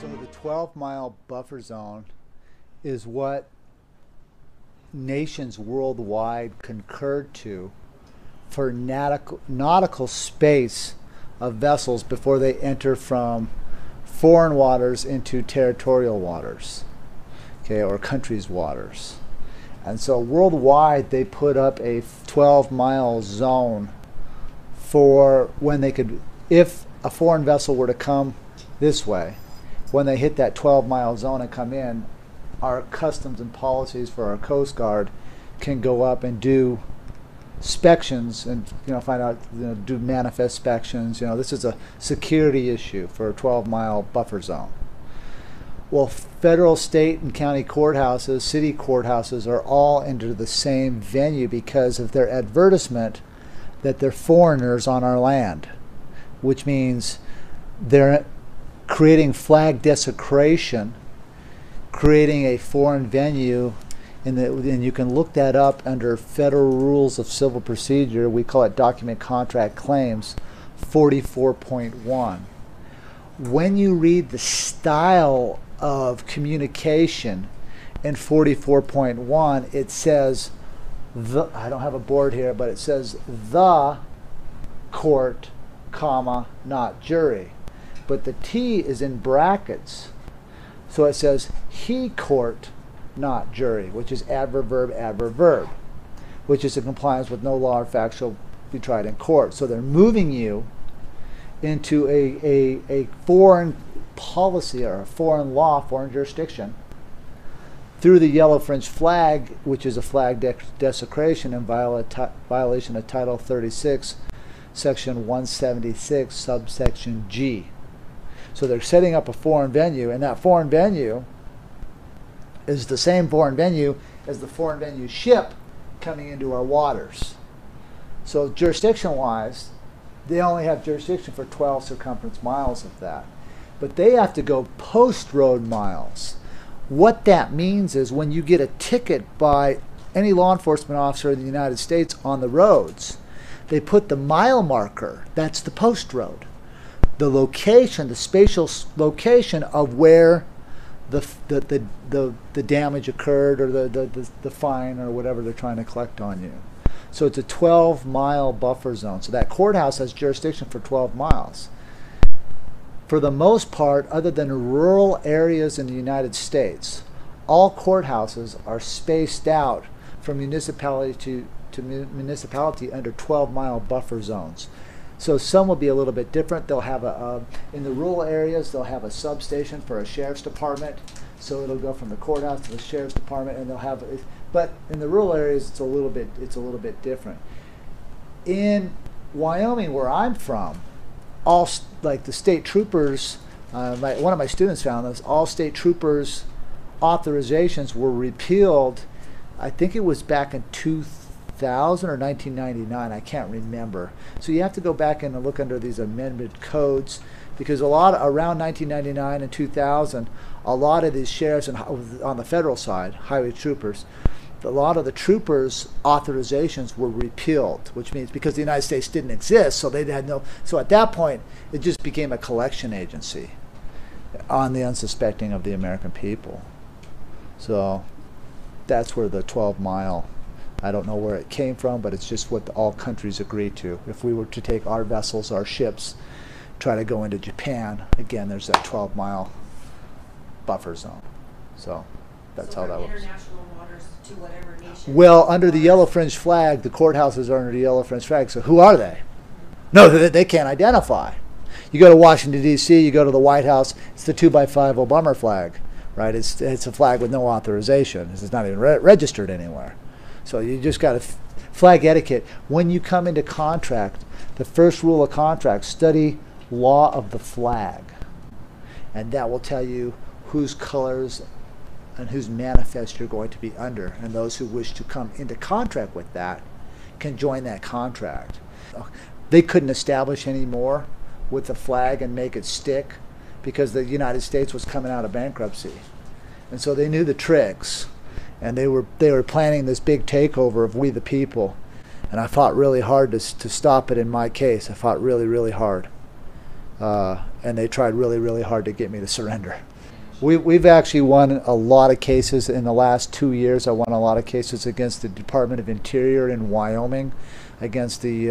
So the 12-mile buffer zone is what nations worldwide concurred to for nautical space of vessels before they enter from foreign waters into territorial waters, okay, or countries' waters. And so worldwide they put up a 12-mile zone for when they could, if a foreign vessel were to come this way, when they hit that 12-mile zone and come in, our customs and policies for our Coast Guard can go up and do inspections and find out, do manifest inspections. This is a security issue for a 12-mile buffer zone. Well, federal, state, and county courthouses, city courthouses are all under the same venue because of their advertisement that they're foreigners on our land, which means they're creating flag desecration, creating a foreign venue, and you can look that up under Federal Rules of Civil Procedure. We call it Document Contract Claims 44.1. When you read the style of communication in 44.1, it says, I don't have a board here, but it says the court, comma, not jury. But the T is in brackets. So it says he court, not jury, which is adverb, verb, which is in compliance with no law or fact shall be tried in court. So they're moving you into a foreign policy or a foreign law, foreign jurisdiction, through the yellow French flag, which is a flag desecration in violation of Title 36, Section 176, subsection G. So they're setting up a foreign venue, and that foreign venue is the same foreign venue as the foreign venue ship coming into our waters. So jurisdiction-wise, they only have jurisdiction for 12 circumference miles of that. But they have to go post-road miles. What that means is when you get a ticket by any law enforcement officer in the United States on the roads, they put the mile marker, that's the post road. The location, the spatial location of where the damage occurred, or the fine, or whatever they're trying to collect on you. So it's a 12-mile buffer zone. So that courthouse has jurisdiction for 12 miles. For the most part, other than rural areas in the United States, all courthouses are spaced out from municipality to municipality under 12-mile buffer zones. So some will be a little bit different. They'll have in the rural areas, they'll have a substation for a sheriff's department. So it'll go from the courthouse to the sheriff's department, and they'll have. But in the rural areas, it's a little bit different. In Wyoming, where I'm from, all like the state troopers, one of my students found this. All state troopers' authorizations were repealed. I think it was back in 2000 or 1999, I can't remember. So you have to go back in and look under these amended codes, because around 1999 and 2000, a lot of these sheriffs on the federal side, highway troopers, a lot of the troopers' authorizations were repealed, which means because the United States didn't exist, so they had no. So at that point, it just became a collection agency on the unsuspecting of the American people. So that's where the 12-mile. I don't know where it came from, but it's just what all countries agreed to. If we were to take our vessels, our ships, try to go into Japan, again, there's that 12-mile buffer zone. So that's how that works. International waters to whatever nation. Well, under the yellow French flag, the courthouses are under the yellow French flag. So who are they? No, they can't identify. You go to Washington, D.C., you go to the White House, it's the 2x5 Obama flag, right? It's a flag with no authorization. It's not even registered anywhere. So you just got flag etiquette. When you come into contract, the first rule of contract, study law of the flag. And that will tell you whose colors and whose manifest you're going to be under. And those who wish to come into contract with that can join that contract. They couldn't establish any more with the flag and make it stick because the United States was coming out of bankruptcy. And so they knew the tricks. And they were planning this big takeover of we the people, and I fought really hard to stop it. In my case, I fought really, really hard, and they tried really, really hard to get me to surrender. We've actually won a lot of cases in the last 2 years. I won a lot of cases against the Department of Interior in Wyoming, against the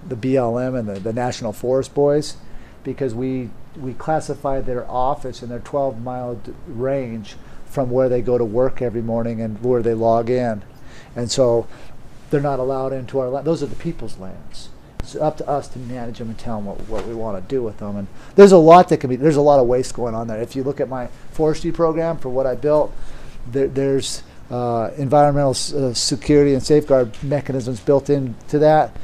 BLM and the National Forest Boys, because we classify their office in their 12-mile range from where they go to work every morning and where they log in, and so they're not allowed into our land. Those are the people's lands. It's up to us to manage them and tell them what we want to do with them. And there's a lot that can be. There's a lot of waste going on there. If you look at my forestry program for what I built, there's environmental security and safeguard mechanisms built into that.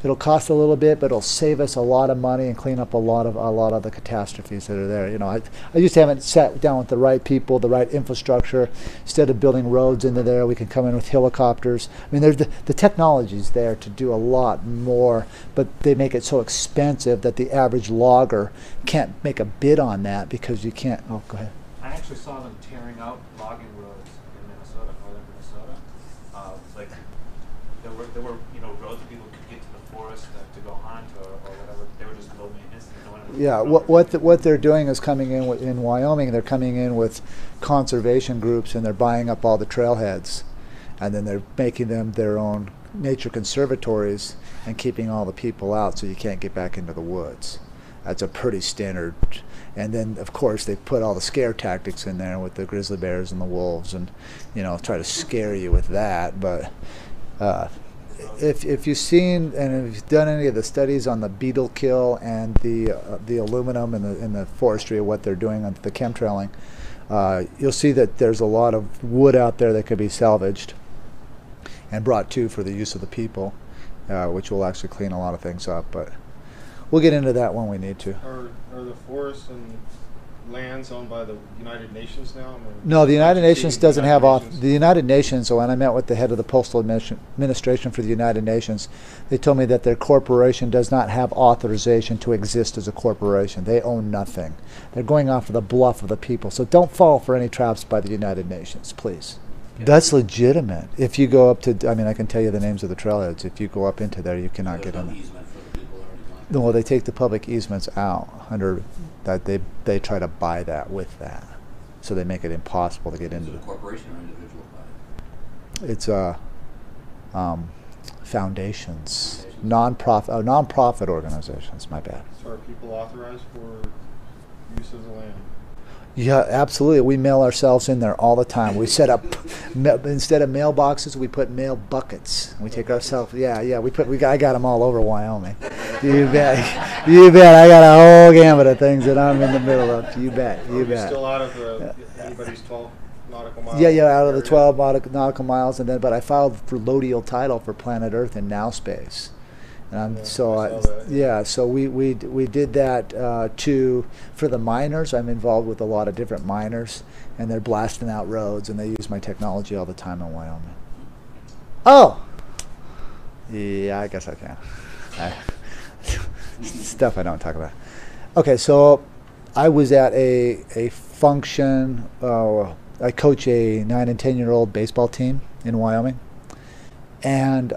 It'll cost a little bit, but it'll save us a lot of money and clean up a lot of the catastrophes that are there. You know, I just haven't sat down with the right people, the right infrastructure. Instead of building roads into there, we can come in with helicopters. I mean, there's the technology's there to do a lot more, but they make it so expensive that the average logger can't make a bid on that because you can't. Oh, go ahead. I actually saw them tearing out logging roads in Minnesota, northern Minnesota. Like there were roads that people could get to the forest to go hunt or whatever. They were just low maintenance. Yeah, what they're doing is coming in in Wyoming. They're coming in with conservation groups and they're buying up all the trailheads, and then they're making them their own nature conservatories and keeping all the people out so you can't get back into the woods. That's a pretty standard. And then, of course, they put all the scare tactics in there with the grizzly bears and the wolves, and try to scare you with that. But if you've seen and if you've done any of the studies on the beetle kill and the aluminum and the forestry of what they're doing on the chemtrailing, you'll see that there's a lot of wood out there that could be salvaged and brought to for the use of the people, which will actually clean a lot of things up. But we'll get into that when we need to. Are the forests and lands owned by the United Nations now? No, the United Nations doesn't have the United Nations. So when I met with the head of the Postal Administration for the United Nations, they told me that their corporation does not have authorization to exist as a corporation. They own nothing. They're going off of the bluff of the people. So don't fall for any traps by the United Nations, please. Yeah. That's legitimate. If you go up to, I can tell you the names of the trailheads. If you go up into there, you cannot get in there. No, they take the public easements out under that. They try to buy that with that, so they make it impossible to get into. Is it a corporation or individual buy? It's foundations, non-profit organizations. My bad. So are people authorized for use of the land? Yeah, absolutely. We mail ourselves in there all the time. We set up instead of mailboxes, we put mail buckets. We take ourselves. Yeah. I got them all over Wyoming. You bet. You bet. I got a whole gamut of things that I'm in the middle of. You bet. You bet. Still out of anybody's 12 nautical miles. Yeah. Out of the 12 nautical miles, but I filed for Lodial title for Planet Earth and Now Space. So we did that for the miners. I'm involved with a lot of different miners, and they're blasting out roads, and they use my technology all the time in Wyoming. Oh, yeah, I guess I can. Stuff I don't talk about. Okay, so I was at a function. I coach a 9 and 10-year-old baseball team in Wyoming, and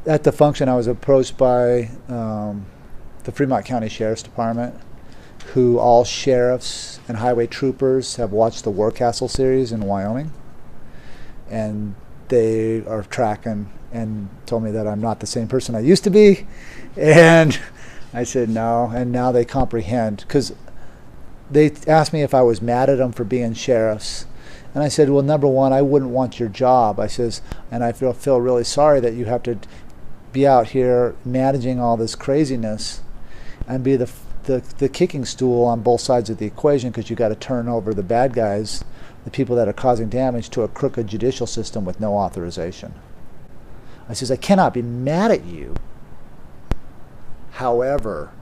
at the function, I was approached by the Fremont County Sheriff's Department, who all sheriffs and highway troopers have watched the War Castle series in Wyoming, and they are tracking and told me that I'm not the same person I used to be, and I said no, and now they comprehend, because they asked me if I was mad at them for being sheriffs. And I said, well, number one, I wouldn't want your job. I says, and I feel really sorry that you have to be out here managing all this craziness and be the kicking stool on both sides of the equation, because you got to turn over the bad guys, the people that are causing damage, to a crooked judicial system with no authorization. I says, I cannot be mad at you. However,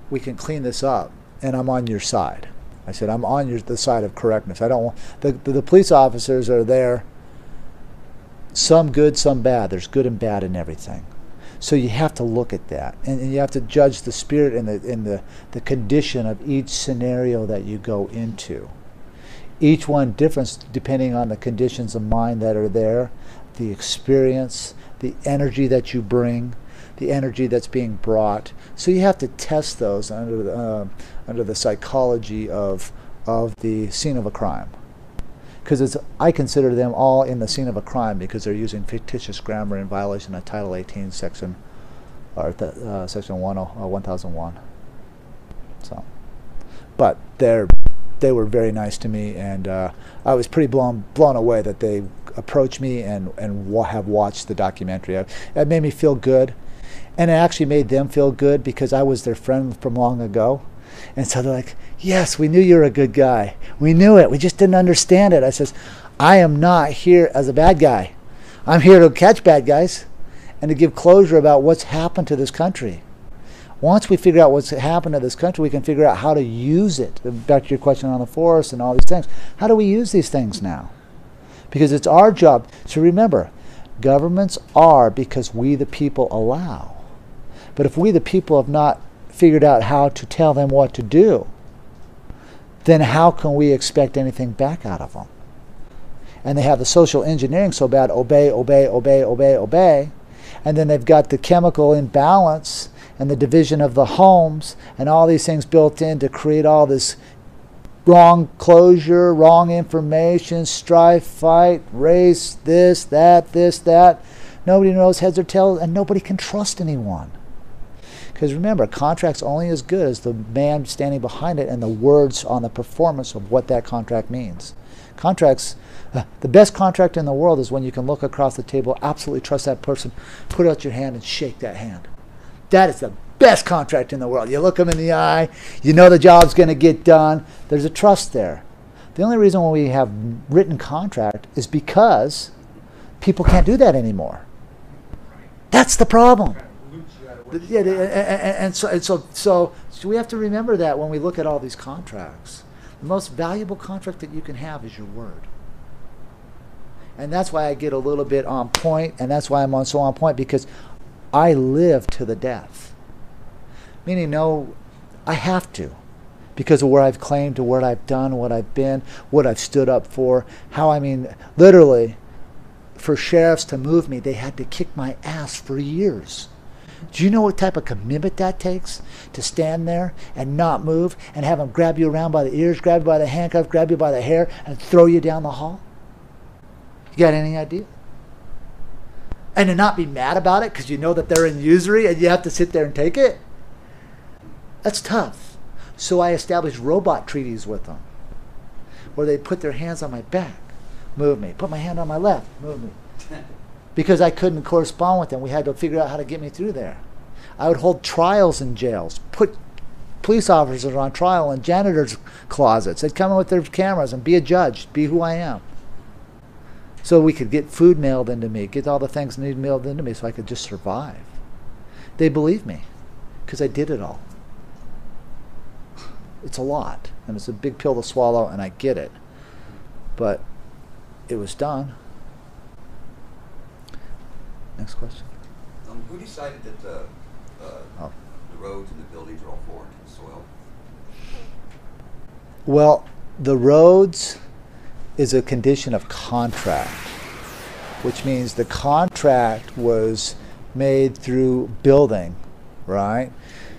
we can clean this up, and I'm on your side. I said, I'm on the side of correctness. I don't want the police officers are there. Some good, some bad. There's good and bad in everything. So you have to look at that, and you have to judge the spirit and the condition of each scenario that you go into. Each one different depending on the conditions of mind that are there, the experience, the energy that you bring, the energy that's being brought. So you have to test those under the psychology of of the scene of a crime. Because I consider them all in the scene of a crime because they're using fictitious grammar in violation of Title 18, Section 1001. So, but they were very nice to me, and I was pretty blown away that they approached me and have watched the documentary. It made me feel good, and it actually made them feel good because I was their friend from long ago. And so they're like, yes, we knew you were a good guy. We knew it. We just didn't understand it. I says, I am not here as a bad guy. I'm here to catch bad guys and to give closure about what's happened to this country. Once we figure out what's happened to this country, we can figure out how to use it. Back to your question on the forest and all these things. How do we use these things now? Because it's our job to remember, governments are because we the people allow. But if we the people have not figured out how to tell them what to do, then how can we expect anything back out of them? And they have the social engineering so bad, obey, obey, obey, obey, obey. And then they've got the chemical imbalance and the division of the homes and all these things built in to create all this wrong closure, wrong information, strife, fight, race, this, that. Nobody knows heads or tails, and nobody can trust anyone. Because remember, contract's only as good as the man standing behind it and the words on the performance of what that contract means. Contracts, the best contract in the world is when you can look across the table, absolutely trust that person, put out your hand and shake that hand. That is the best contract in the world. You look them in the eye, you know the job's going to get done. There's a trust there. The only reason why we have written contract is because people can't do that anymore. That's the problem. Yeah, and so we have to remember that when we look at all these contracts. The most valuable contract that you can have is your word. And that's why I get a little bit on point, and that's why I'm so on point, because I live to the death. Meaning, no, I have to, because of where I've claimed, to what I've done, what I've been, what I've stood up for, literally, for sheriffs to move me, they had to kick my ass for years. Do you know what type of commitment that takes? To stand there and not move and have them grab you around by the ears, grab you by the handcuff, grab you by the hair, and throw you down the hall? You got any idea? And to not be mad about it because you know that they're in usury and you have to sit there and take it? That's tough. So I established robot treaties with them where they put their hands on my back, move me, put my hand on my left, move me. Because I couldn't correspond with them. We had to figure out how to get me through there. I would hold trials in jails, put police officers on trial in janitors' closets. They'd come in with their cameras and be a judge, be who I am. So we could get food mailed into me, get all the things needed mailed into me so I could just survive. They believe me because I did it all. It's a lot, and it's a big pill to swallow, and I get it. But it was done. Next question. Who decided that the roads and the buildings are all foreign to the soil? Well, the roads is a condition of contract, which means the contract was made through building, right?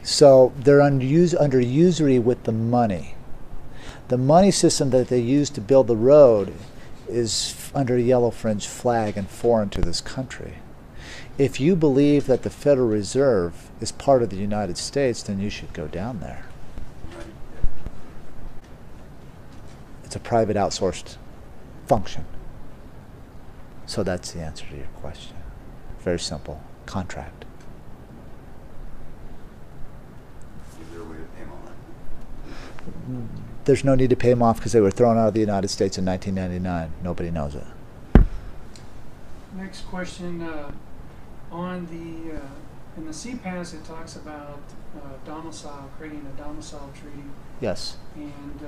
So they're under usury with the money. The money system that they use to build the road is under a yellow fringe flag and foreign to this country. If you believe that the Federal Reserve is part of the United States, then you should go down there. It's a private outsourced function. So that's the answer to your question. Very simple. Contract. Is there a way to pay them all that? There's no need to pay them off because they were thrown out of the United States in 1999. Nobody knows it. Next question. On the in the CPAS, it talks about domicile, creating a domicile treaty. Yes. And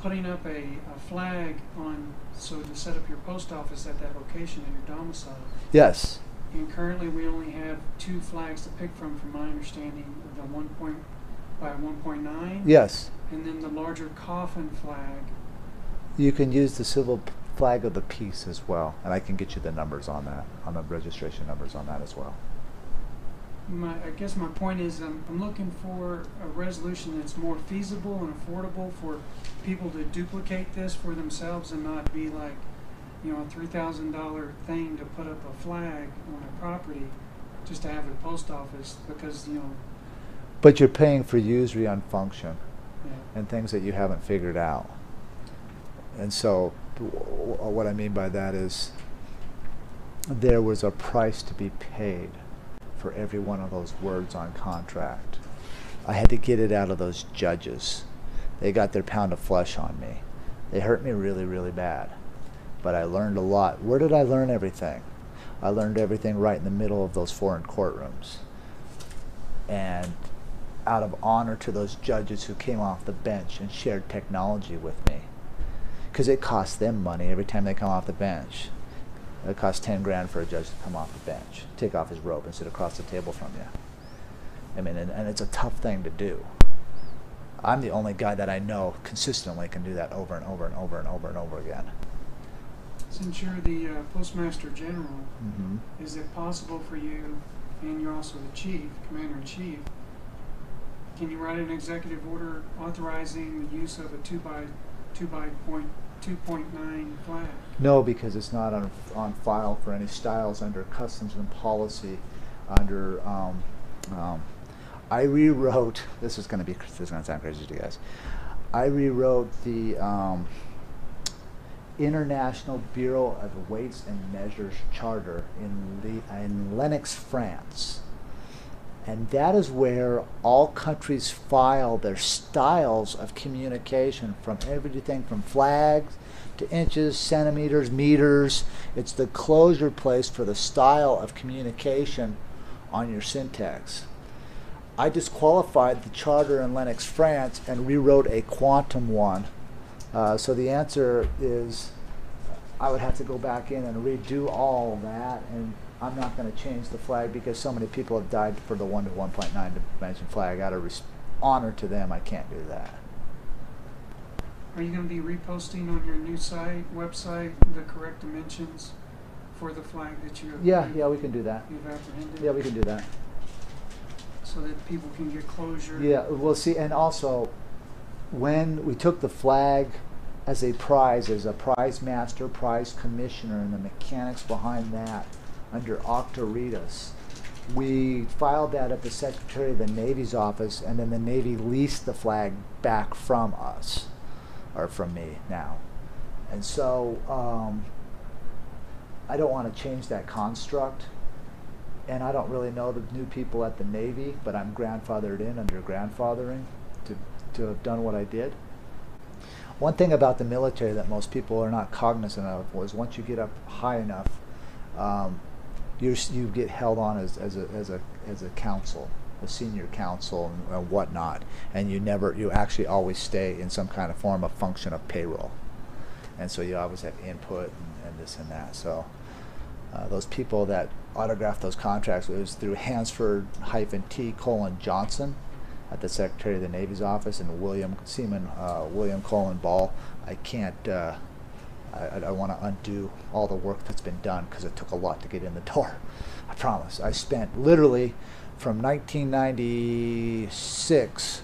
putting up a flag on, so to set up your post office at that location in your domicile. Yes. And currently we only have 2 flags to pick from my understanding, the 1 by 1.9. Yes. And then the larger coffin flag. You can use the civil flag of the peace as well, and I can get you the numbers on that, on the registration numbers on that as well. I guess my point is I'm looking for a resolution that's more feasible and affordable for people to duplicate this for themselves and not be like, a $3,000 thing to put up a flag on a property just to have a post office because, But you're paying for usury on function yeah. and things that you haven't figured out. And so what I mean by that is there was a price to be paid for every one of those words on contract. I had to get it out of those judges. They got their pound of flesh on me. They hurt me really, really bad. But I learned a lot. Where did I learn everything? I learned everything right in the middle of those foreign courtrooms. And out of honor to those judges who came off the bench and shared technology with me. Because it costs them money every time they come off the bench. It costs 10 grand for a judge to come off the bench, take off his robe and sit across the table from you. I mean, and it's a tough thing to do. I'm the only guy that I know consistently can do that over and over and over and over and over again. Since you're the Postmaster General, Mm-hmm. is it possible for you, and you're also the Chief, Commander-in-Chief, can you write an executive order authorizing the use of a 2.9 flag? No, because it's not on file for any styles under customs and policy. Under I rewrote. This is going to sound crazy to you guys. I rewrote the International Bureau of Weights and Measures Charter in Lenox, France. And that is where all countries file their styles of communication, from everything from flags to inches, centimeters, meters. It's the closure place for the style of communication on your syntax. I disqualified the charter in Lenox, France, and rewrote a quantum one. So the answer is I would have to go back in and redo all that, and I'm not going to change the flag because so many people have died for the 1 to 1.9 dimension flag. Out of honor to them, I can't do that. Are you going to be reposting on your new website, the correct dimensions for the flag that you have? Yeah, we can do that. You've apprehended? Yeah, we can do that. So that people can get closure? Yeah, we'll see. And also, when we took the flag as a prize master, prize commissioner, and the mechanics behind that under Octoritas, we filed that at the Secretary of the Navy's office, and then the Navy leased the flag back from us, or from me now. And so I don't want to change that construct, and I don't really know the new people at the Navy, but I'm grandfathered in under grandfathering to have done what I did. One thing about the military that most people are not cognizant of was once you get up high enough, you get held on as a counsel, a senior counsel and whatnot, and you actually always stay in some kind of form of function of payroll, and so you always have input and this and that. So those people that autographed those contracts, it was through Hansford-T. Johnson at the Secretary of the Navy's office, and William Colin Ball. I can't. I want to undo all the work that's been done because it took a lot to get in the door. I promise. I spent literally from 1996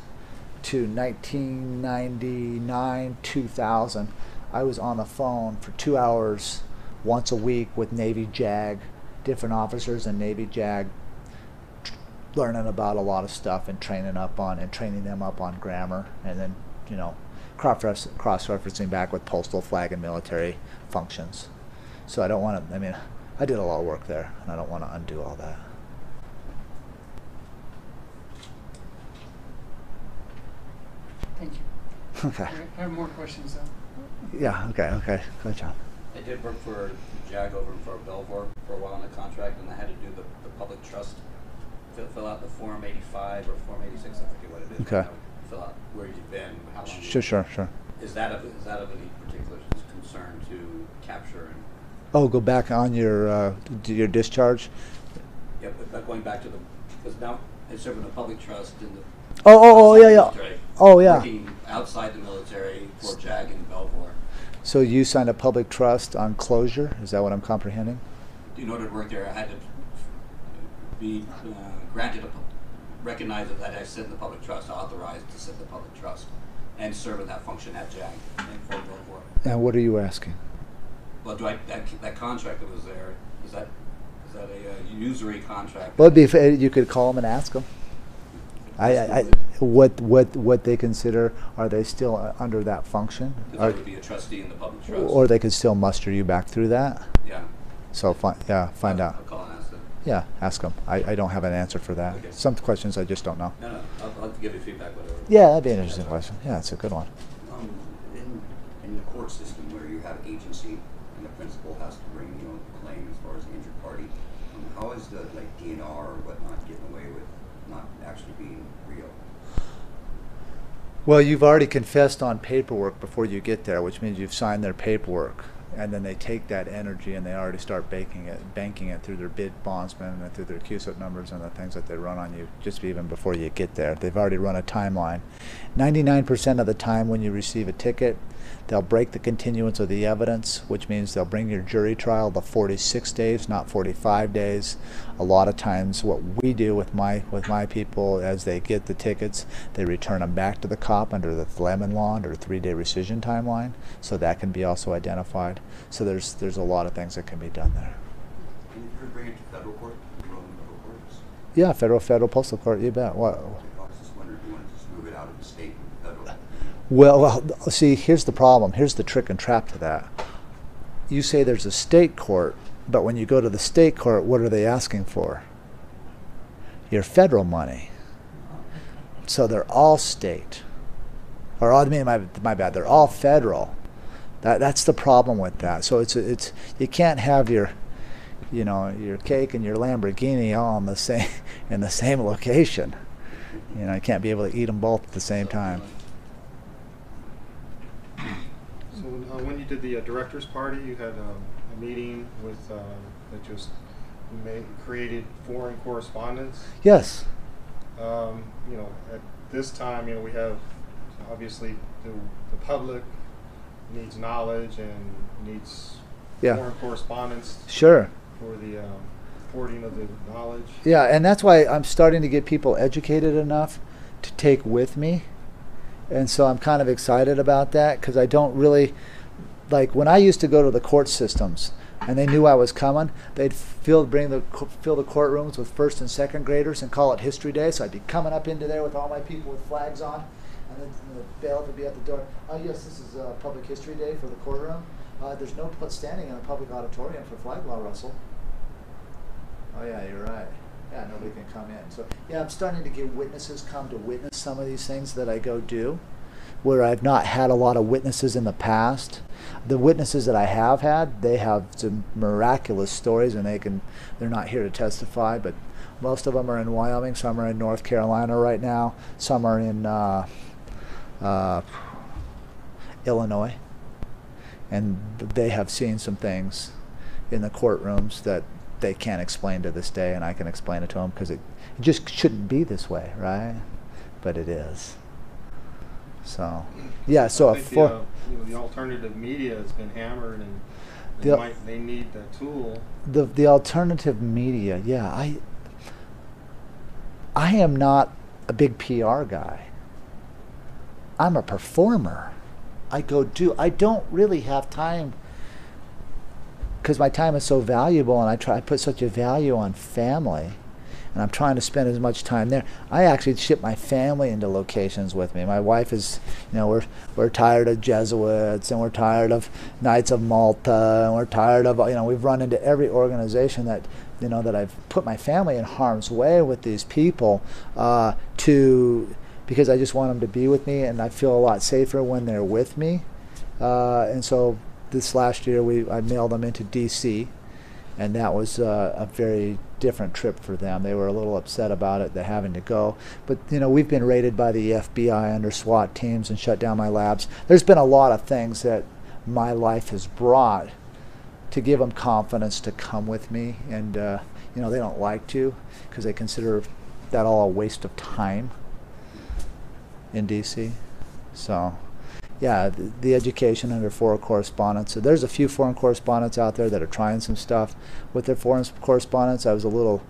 to 1999, 2000. I was on the phone for 2 hours once a week with Navy JAG, different officers in Navy JAG, learning about a lot of stuff and training them up on grammar, and then cross-referencing back with postal, flag, and military functions. So I don't want to. I mean, I did a lot of work there, and I don't want to undo all that. Thank you. Okay. I have more questions though. Yeah. Okay. Good job. I did work for JAG over in Fort Belvoir for a while on a contract, and I had to do the public trust, fill out the Form 85 or Form 86, I forget what it is. Okay. Fill out where you've been, how long. Sure. Is that of any particular concern to capture? And Oh, go back on your discharge. yeah, but going back to because now I serve in the public trust in the military, working outside the military for JAG in Belvoir. So you signed a public trust on closure? Is that what I'm comprehending? In order to work there, I had to be granted, recognized that I sit in the public trust, authorized to sit in the public trust, and serve in that function at JAG in Fort Belvoir. And what are you asking? Well, that contract that was there, is that a usury contract? Well, it'd be, you could call them and ask them. What they consider, are they still under that function? Because I would be a trustee in the public trust. Or they could still muster you back through that? Yeah. So find out. I'll call and ask them. Yeah, ask them. I don't have an answer for that. Okay. Some questions I just don't know. No, I'll give you feedback, whatever. Yeah, that'd be an interesting question. Yeah, it's a good one. In the court system where you have agency and the principal has to bring, the claim as far as the injured party, how is the DNR or whatnot getting away with not actually being real? Well, you've already confessed on paperwork before you get there, which means you've signed their paperwork. And then they take that energy and they already start banking it through their bid bondsmen and through their QSOT numbers and the things that they run on you just even before you get there. They've already run a timeline. 99% of the time when you receive a ticket, they'll break the continuance of the evidence, which means they'll bring your jury trial to 46 days, not 45 days. A lot of times what we do with my people, as they get the tickets, they return them back to the cop under the Lemon Law, under a 3-day rescission timeline, so that can be also identified. So there's a lot of things that can be done there. Can you ever bring it to federal court? Federal courts? Yeah, federal postal court, you bet. What? I was just wondering if you wanted to just move it out of the state and federal. Well, see, here's the problem. Here's the trick and trap to that. You say there's a state court, but when you go to the state court, what are they asking for? Your federal money. So they're all state. Or, I mean, my bad, they're all federal. That's the problem with that. So it's you can't have your cake and your Lamborghini all in the same location. You can't be able to eat them both at the same time. So when you did the director's party, you had a meeting with that just created foreign correspondents. Yes. At this time, we have obviously the public needs knowledge and needs foreign correspondence. Sure. For the reporting of the knowledge. Yeah, and that's why I'm starting to get people educated enough to take with me. And so I'm kind of excited about that, because I don't really, like when I used to go to the court systems and they knew I was coming, they'd fill the courtrooms with first and second graders and call it History Day. So I'd be coming up into there with all my people with flags on, and then the bailiff would be at the door. Oh yes, this is Public History Day for the courtroom. There's no standing in a public auditorium for flag law, Russell. Oh yeah, you're right. Yeah, nobody can come in. So yeah, I'm starting to get witnesses come to witness some of these things that I go do, where I've not had a lot of witnesses in the past. The witnesses that I have had, they have some miraculous stories, and they're not here to testify, but most of them are in Wyoming, some are in North Carolina right now, some are in Illinois, and they have seen some things in the courtrooms that they can't explain to this day, and I can explain it to them, because it just shouldn't be this way, right? But it is. So, yeah. So I think the alternative media has been hammered, and they need that tool. The alternative media, yeah. I am not a big PR guy. I'm a performer. I don't really have time, because my time is so valuable, and I put such a value on family, and I'm trying to spend as much time there. I actually ship my family into locations with me. My wife is, we're tired of Jesuits, and we're tired of Knights of Malta, and we're tired of, we've run into every organization that, that I've put my family in harm's way with these people, because I just want them to be with me, and I feel a lot safer when they're with me. And so this last year I mailed them into D.C., and that was a very different trip for them. They were a little upset about it, they're having to go. But we've been raided by the FBI under SWAT teams and shut down my labs. There's been a lot of things that my life has brought to give them confidence to come with me, and they don't like to, because they consider that all a waste of time in DC. So yeah, the education under foreign correspondence. So there's a few foreign correspondents out there that are trying some stuff with their foreign correspondence. I was a little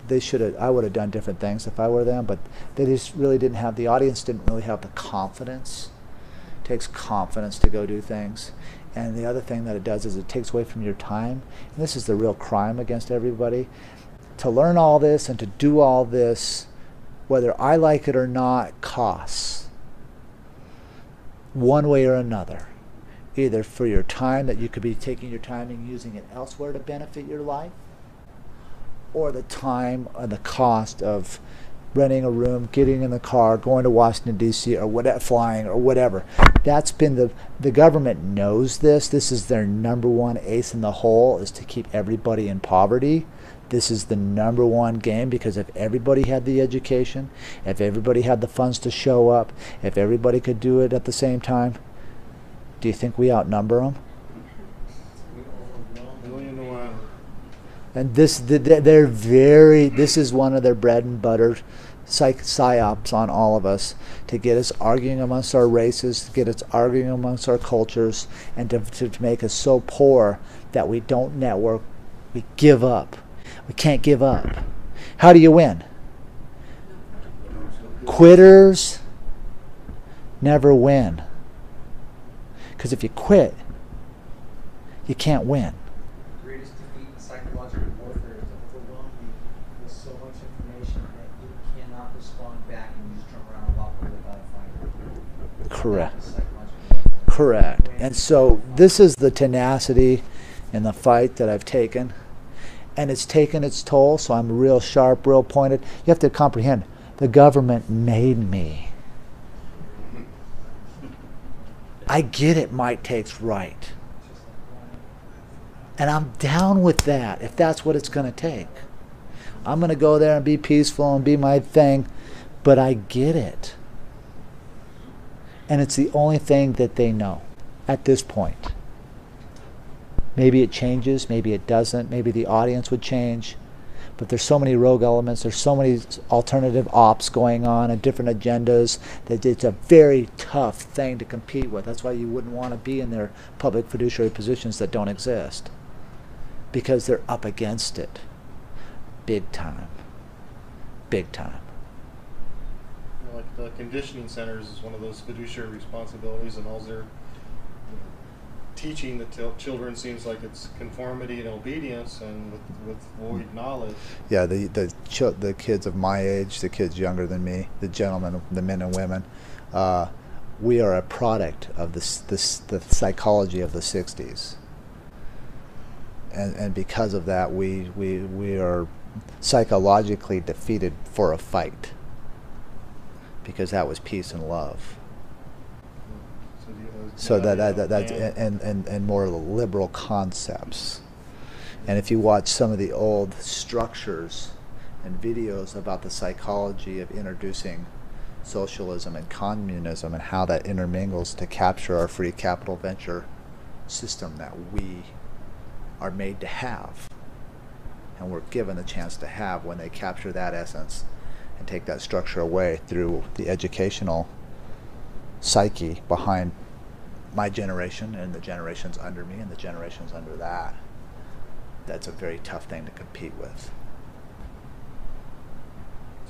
they should have. I would have done different things if I were them, but they just really didn't have the audience. Didn't really have the confidence. It takes confidence to go do things, and the other thing that it does is it takes away from your time. And this is the real crime against everybody. To learn all this and to do all this, whether I like it or not, costs. One way or another. Either for your time that you could be taking your time and using it elsewhere to benefit your life, or the time and the cost of renting a room, getting in the car, going to Washington, D.C., or whatever, flying, or whatever. That's been the government knows this. This is their number one ace in the hole, is to keep everybody in poverty. This is the number one game, because if everybody had the education, if everybody had the funds to show up, if everybody could do it at the same time, do you think we outnumber them? And this is one of their bread and butter psyops on all of us, to get us arguing amongst our races, to get us arguing amongst our cultures, and to make us so poor that we don't network, we give up. We can't give up. How do you win? Quitters never win. Because if you quit, you can't win. The greatest defeat in psychological warfare is to overwhelm you with so much information that you cannot respond back and you just turn around and walk away without a fight. Correct. Psychological warfare. Correct. And so this is the tenacity in the fight that I've taken. And it's taken its toll, so I'm real sharp, real pointed. You have to comprehend, the government made me. I get it, might takes right. And I'm down with that, if that's what it's going to take. I'm going to go there and be peaceful and be my thing, but I get it. And it's the only thing that they know at this point. Maybe it changes, maybe it doesn't, maybe the audience would change. But there's so many rogue elements, there's so many alternative ops going on and different agendas that it's a very tough thing to compete with. That's why you wouldn't want to be in their public fiduciary positions that don't exist, because they're up against it. Big time. Big time. Like the conditioning centers is one of those fiduciary responsibilities, and all they're teaching the children seems like it's conformity and obedience, and with void knowledge. Yeah, the kids of my age, the kids younger than me, the gentlemen, the men and women, we are a product of the psychology of the 60s, and because of that, we are psychologically defeated for a fight, because that was peace and love. So that's and more liberal concepts. And if you watch some of the old structures and videos about the psychology of introducing socialism and communism and how that intermingles to capture our free capital venture system that we are made to have, and we're given the chance to have, when they capture that essence and take that structure away through the educational psyche behind my generation and the generations under me and the generations under that, that's a very tough thing to compete with.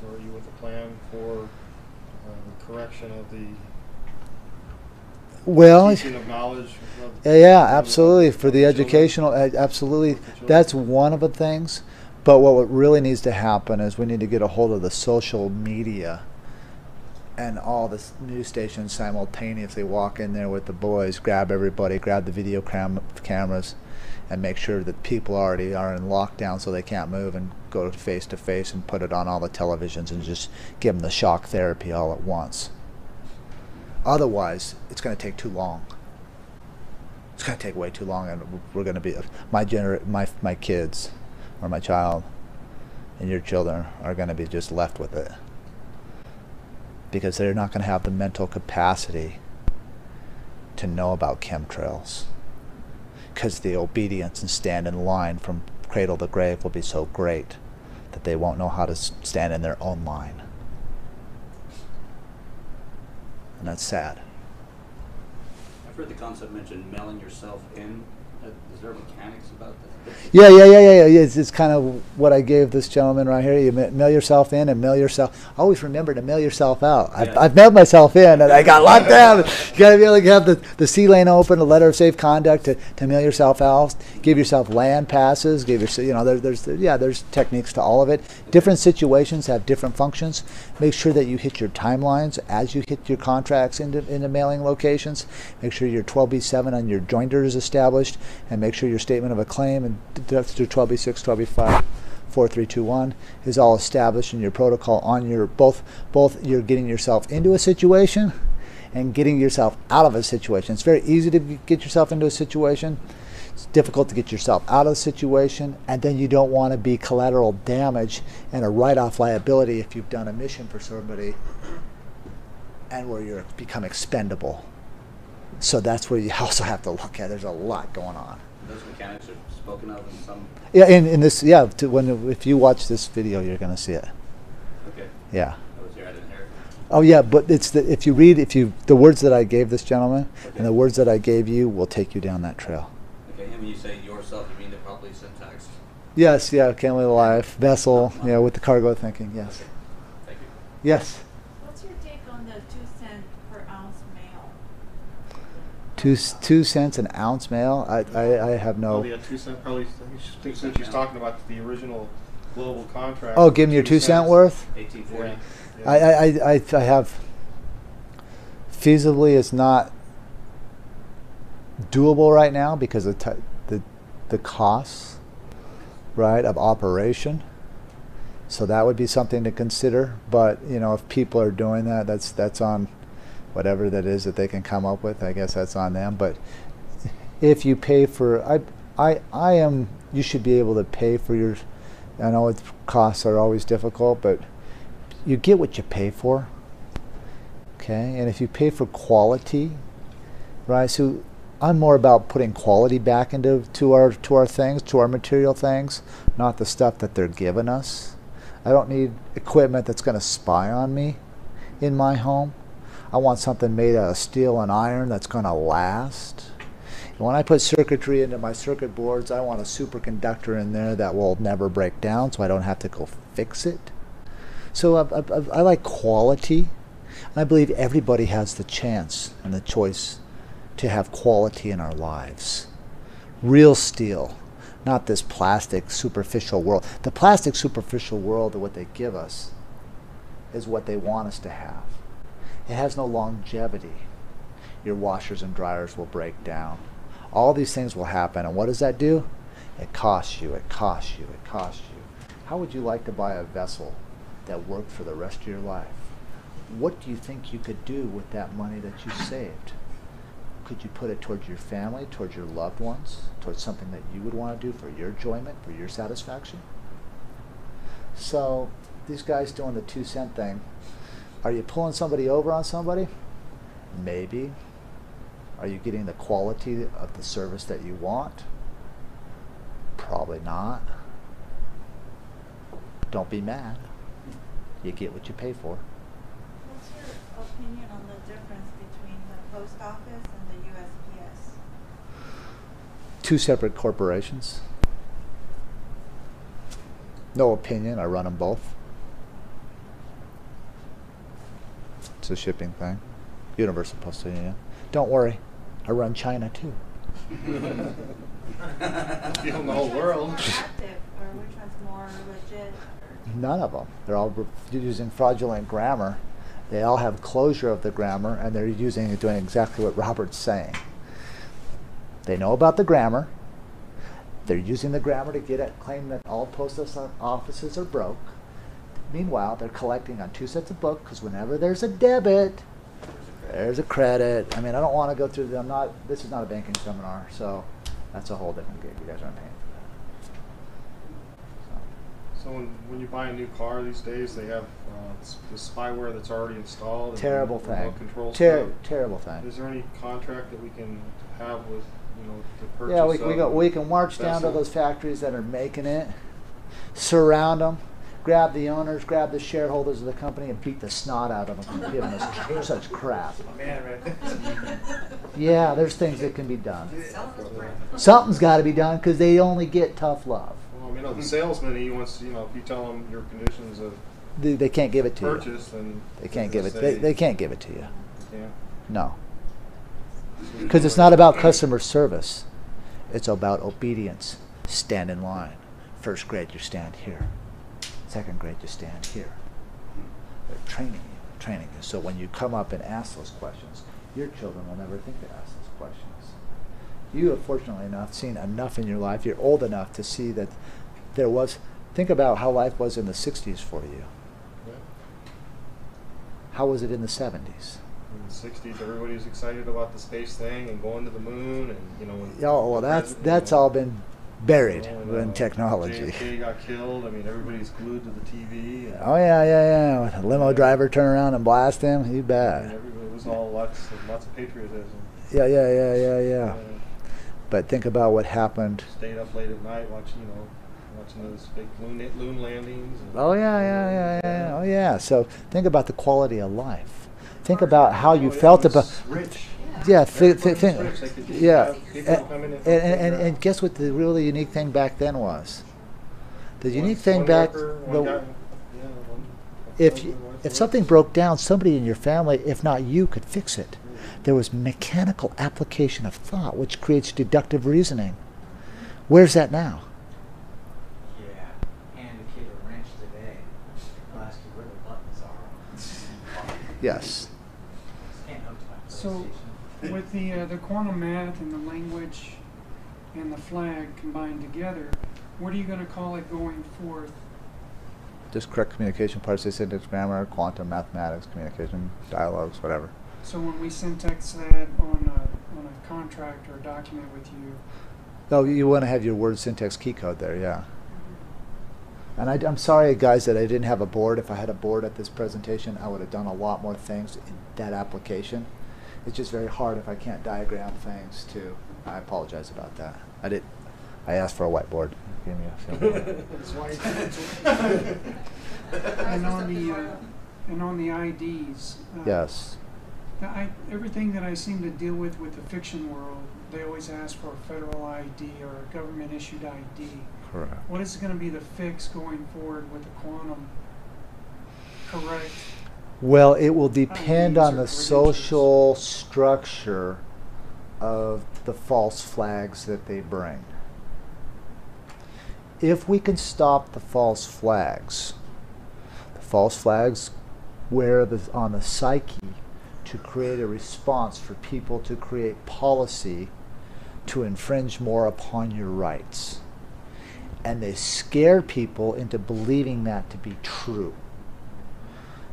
So are you with a plan for correction of the teaching of knowledge? Yeah, absolutely. For the educational, absolutely. That's one of the things. But what really needs to happen is we need to get a hold of the social media and all the news stations simultaneously walk in there with the boys, grab everybody, grab the video cameras, and make sure that people already are in lockdown so they can't move, and go face to face and put it on all the televisions and just give them the shock therapy all at once. Otherwise, it's going to take too long. It's going to take way too long, and we're going to be, my kids, or my child, and your children are going to be just left with it, because they're not going to have the mental capacity to know about chemtrails, because the obedience and stand in line from cradle to grave will be so great that they won't know how to stand in their own line. And that's sad. I've heard the concept mentioned mailing yourself in. Is there mechanics about that? Yeah. It's kind of what I gave this gentleman right here. You mail yourself in and mail yourself. Always remember to mail yourself out. Yeah. I've mailed myself in and I got locked down. You got to be able to have the C lane open, a letter of safe conduct to mail yourself out. Give yourself land passes. Give your, there's techniques to all of it. Different situations have different functions. Make sure that you hit your timelines as you hit your contracts into mailing locations. Make sure your 12B7 on your jointer is established, and make sure your statement of a claim and through 12B6, 12B5, 4321 is all established in your protocol on your both you're getting yourself into a situation and getting yourself out of a situation. It's very easy to get yourself into a situation. It's difficult to get yourself out of the situation, and then you don't want to be collateral damage and a write-off liability if you've done a mission for somebody and where you become expendable. So that's where you also have to look at. There's a lot going on. Those mechanics are spoken of in some. Yeah, in this, yeah. If you watch this video, you're going to see it. Okay. Yeah. That was here. I didn't hear it. Oh yeah, but it's if you read the words that I gave this gentleman and the words that I gave you will take you down that trail. Okay, and when you say yourself, you mean the properly syntax? Yes, yeah, can't live a life, vessel, with the cargo thinking, yes. Okay. Thank you. Yes. What's your take on the 2 cent per ounce mail? 2 cents an ounce mail? I have no. Oh, yeah, 2 cent. Probably. I think since she's talking about the original global contract. Oh, give me your 2 cent worth? 1840. Yeah. I have. Feasibly, it's not doable right now because of the costs, right, of operation. So that would be something to consider. But if people are doing that, that's on whatever that is that they can come up with. I guess that's on them. But if you pay for, you should be able to pay for your. I know costs are always difficult, but you get what you pay for. Okay, and if you pay for quality, right? So I'm more about putting quality back into our things, to our material things, not the stuff that they're giving us. I don't need equipment that's going to spy on me in my home. I want something made out of steel and iron that's going to last. And when I put circuitry into my circuit boards, I want a superconductor in there that will never break down, so I don't have to go fix it. So I like quality, and I believe everybody has the chance and the choice to have quality in our lives. Real steel, not this plastic superficial world. The plastic superficial world of what they give us is what they want us to have. It has no longevity. Your washers and dryers will break down. All these things will happen, and what does that do? It costs you, it costs you, it costs you. How would you like to buy a vessel that worked for the rest of your life? What do you think you could do with that money that you saved? Could you put it towards your family, towards your loved ones, towards something that you would want to do for your enjoyment, for your satisfaction? So these guys doing the 2 cent thing, are you pulling somebody over on somebody? Maybe. Are you getting the quality of the service that you want? Probably not. Don't be mad. You get what you pay for. What's your opinion on the difference between the post office and the USPS? 2 separate corporations. No opinion. I run them both. It's a shipping thing. Universal Postal Union. Don't worry. I run China too. Feeling the whole world. Which one's more active, or which one's more legit? None of them. They're all using fraudulent grammar. They all have closure of the grammar, and they're doing exactly what Robert's saying. They know about the grammar. They're using the grammar to get at claim that all post offices are broke. Meanwhile, they're collecting on 2 sets of books because whenever there's a debit, there's a credit. I mean, I don't want to go through this is not a banking seminar, so that's a whole different gig. You guys aren't paying for that. So when you buy a new car these days, they have the spyware that's already installed. Terrible and thing. remote control stuff. Terrible thing. Is there any contract that we can have with the purchase? Yeah, we can march down to those factories that are making it, surround them, grab the owners, grab the shareholders of the company, and beat the snot out of them for giving us such crap. Man, right. Yeah, there's things that can be done. Something's got to be done because they only get tough love. Well, I mean, the salesman, he wants, if you tell him your conditions of They can't give it to purchase, you. then They can't give it. say, They can't give it to you. Yeah. No. Because it's not about customer service. It's about obedience. Stand in line. First grade, you stand here. Second grade, you stand here. They're training you. So when you come up and ask those questions, your children will never think to ask those questions. You have fortunately enough seen enough in your life. You're old enough to see that there was. Think about how life was in the 60s for you. Yeah. How was it in the 70s? In the 60s, everybody was excited about the space thing and going to the moon, and when Oh well, that's all been buried in technology. JFK got killed. I mean, everybody's glued to the TV. And, Oh yeah. A limo driver turn around and blast him. You and bet. everybody, it was all lots of patriotism. Yeah. But think about what happened. Stayed up late at night watching those fake moon landings. And, Oh yeah. Oh yeah. So think about the quality of life. Think about how you felt about. Rich. Yeah. Everybody was rich. They could Yeah. have people come in And guess what the really unique thing back then was? The unique thing one back. worker, one guy, If something broke down, somebody in your family, if not you, could fix it. There was mechanical application of thought, which creates deductive reasoning. Where's that now? Yeah. Hand a kid a wrench today. I'll ask you where the buttons are. Yes. Can't hook to my So, PlayStation. with the quantum math and the language and the flag combined together, what are you going to call it going forth? Just correct communication, parsing, syntax, grammar, quantum, mathematics, communication, dialogues, whatever. So when we syntax that on a contract or a document with you, Oh, you want to have your word syntax key code there, yeah. And I'm sorry, guys, that I didn't have a board. If I had a board at this presentation, I would have done a lot more things in that application. It's just very hard if I can't diagram things too. I apologize about that. I asked for a whiteboard. Give me a and on the IDs. Yes. Everything that I seem to deal with the fiction world, they always ask for a federal ID or a government issued ID. Correct. What is going to be the fix going forward with the quantum? Correct. Well, it will depend IDs on or the credentials. social structure of the false flags that they bring. If we can stop the false flags wear on the psyche to create a response for people to create policy to infringe more upon your rights. And they scare people into believing that to be true.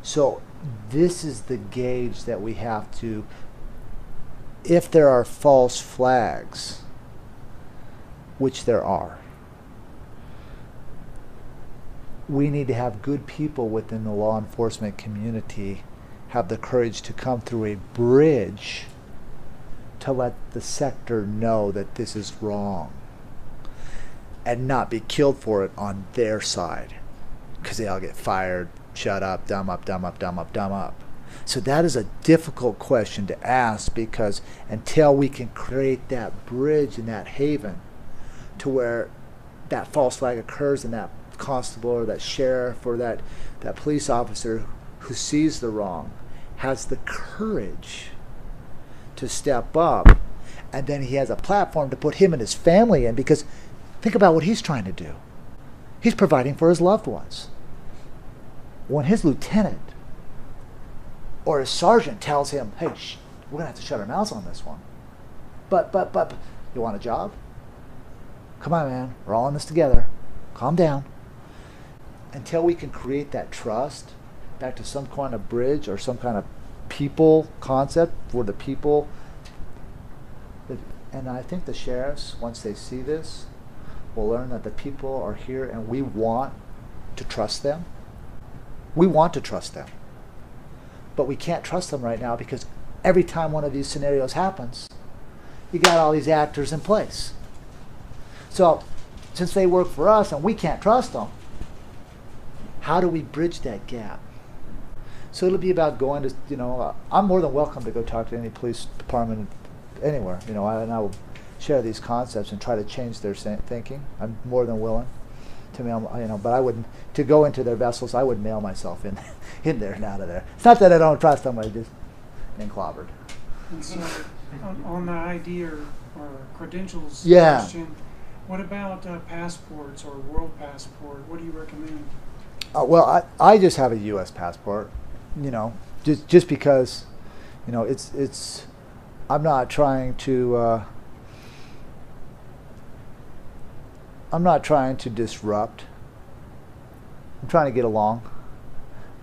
So this is the gauge that we have to, if there are false flags, which there are, we need to have good people within the law enforcement community have the courage to come through a bridge to let the sector know that this is wrong and not be killed for it on their side, because they all get fired, shut up, dumb up. So that is a difficult question to ask, because until we can create that bridge and that haven to where that false flag occurs and that constable or that sheriff or that police officer who sees the wrong has the courage to step up, and then he has a platform to put him and his family in, because think about what he's trying to do. He's providing for his loved ones. When his lieutenant or his sergeant tells him, hey, we're going to have to shut our mouths on this one. But, you want a job? Come on, man. We're all in this together. Calm down. Until we can create that trust back to some kind of bridge or some kind of people concept for the people. And I think the sheriffs, once they see this, will learn that the people are here and we want to trust them. We want to trust them. But we can't trust them right now, because every time one of these scenarios happens, you got all these actors in place. So since they work for us and we can't trust them, how do we bridge that gap? So it'll be about going to, I'm more than welcome to go talk to any police department anywhere, you know, and I will share these concepts and try to change their thinking. I'm more than willing to mail, you know, but I wouldn't, to go into their vessels, I would mail myself in there and out of there. It's not that I don't trust them, I just been clobbered. And so, on the ID or credentials Yeah. question, what about passports or world passport? What do you recommend? Well, I just have a U.S. passport, you know, just because, you know, it's I'm not trying to disrupt. I'm trying to get along,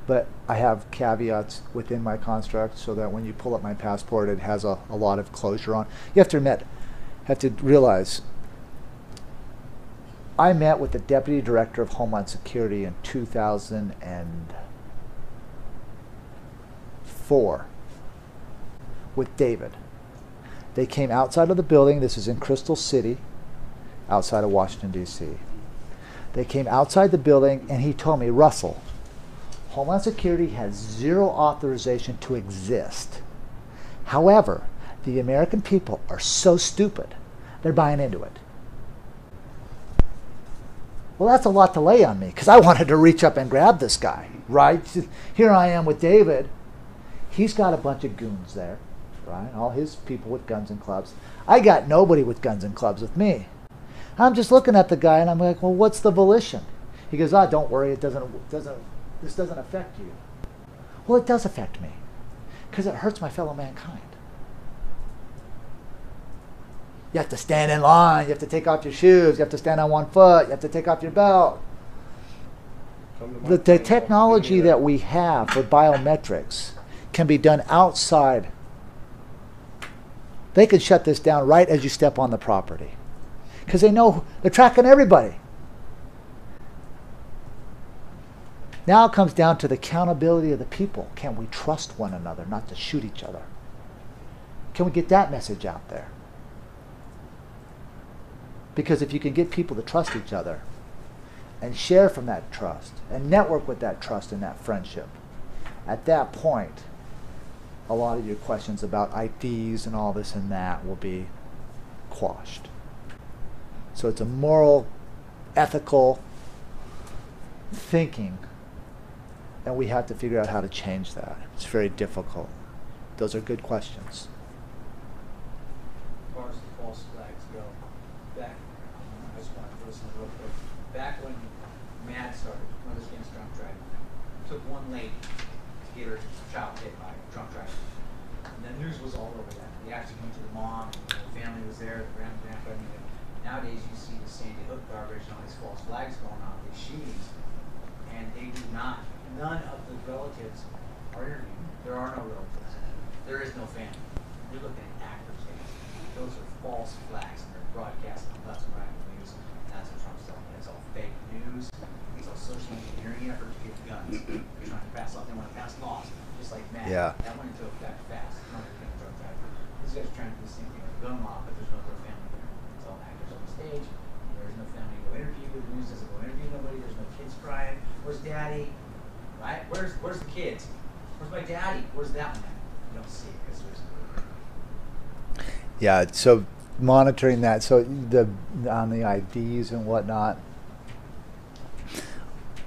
but I have caveats within my construct so that when you pull up my passport, it has a lot of closure on. You have to realize, I met with the Deputy Director of Homeland Security in 2004 with David. They came outside of the building. This is in Crystal City, outside of Washington, D.C. They came outside the building, and he told me, Russell, Homeland Security has zero authorization to exist. However, the American people are so stupid, they're buying into it. Well, that's a lot to lay on me, because I wanted to reach up and grab this guy, right? Here I am with David. He's got a bunch of goons there, right? All his people with guns and clubs. I got nobody with guns and clubs with me. I'm just looking at the guy, and I'm like, well, what's the volition? He goes, don't worry, this doesn't affect you. Well, it does affect me, because it hurts my fellow mankind. You have to stand in line. You have to take off your shoes. You have to stand on one foot. You have to take off your belt. The technology that we have for biometrics can be done outside. They can shut this down right as you step on the property, because they know they're tracking everybody. Now it comes down to the accountability of the people. Can we trust one another, not to shoot each other? Can we get that message out there? Because if you can get people to trust each other and share from that trust and network with that trust and that friendship, at that point, a lot of your questions about IDs and all this and that will be quashed. So it's a moral, ethical thinking, and we have to figure out how to change that. It's very difficult. Those are good questions. As far as the false flags go, back, I just want to listen real quick. Back when MAD started, Mothers Against Drunk Driving, took one lady to get her child hit by drunk driving. And the news was all over that. The accident went to the mom, and the family was there, the grandpa. Nowadays you see the Sandy Hook garbage and all these false flags going on, these shootings, and they do not, none of the relatives are interviewed. There are no relatives. There is no family. You're looking at actors. Those are false flags, and they're broadcasting on left and right news, and that's what Trump's telling you. It's all fake news. It's all social engineering effort to get guns. They're trying to pass laws. They want to pass laws, just like MAD. Yeah. That went into effect fast. These guys are trying to do the same thing with the gun law, but there's no real family there. It's all actors on the stage. There's no family to go interview. The news doesn't go interview nobody. There's no kids crying. Where's daddy? Right? Where's the kids? Where's my daddy? Where's that one at? You don't see it because there's. Yeah, so monitoring that, so on the IDs and whatnot,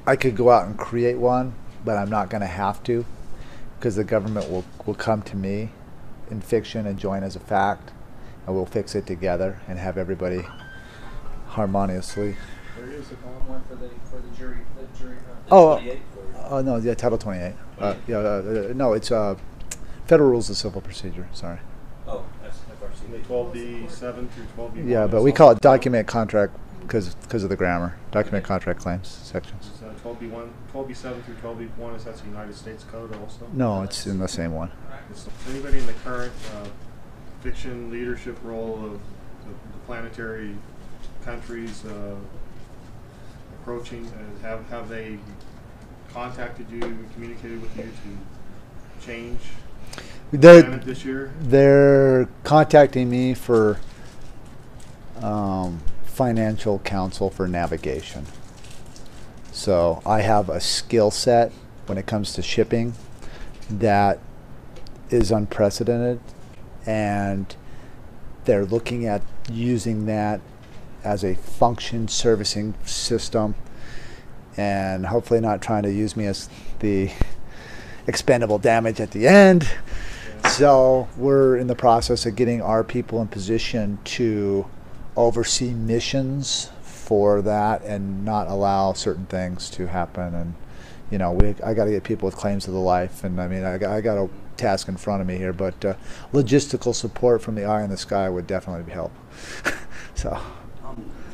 I could go out and create one, but I'm not going to have to, because the government will come to me in fiction and join as a fact, and we'll fix it together and have everybody harmoniously. There is a common one for the jury. No, yeah, Title 28. No, it's Federal Rules of Civil Procedure. Sorry. Oh, that's FRC. The 12D7 through 12D1. Yeah, but we call it document contract because of the grammar. Document contract claims sections. 12B1, 12B7 through 12B1, is that's the United States Code also? No, it's in the same one. Is anybody in the current fiction leadership role of the planetary countries approaching? Have they contacted you, communicated with you to change the planet this year? They're contacting me for financial counsel for navigation. So I have a skill set when it comes to shipping that is unprecedented, and they're looking at using that as a function servicing system, and hopefully not trying to use me as the expendable damage at the end. So we're in the process of getting our people in position to oversee missions for that and not allow certain things to happen. And you know, I got to get people with claims to the life, and I mean, I got a task in front of me here, but logistical support from the eye in the sky would definitely help. So.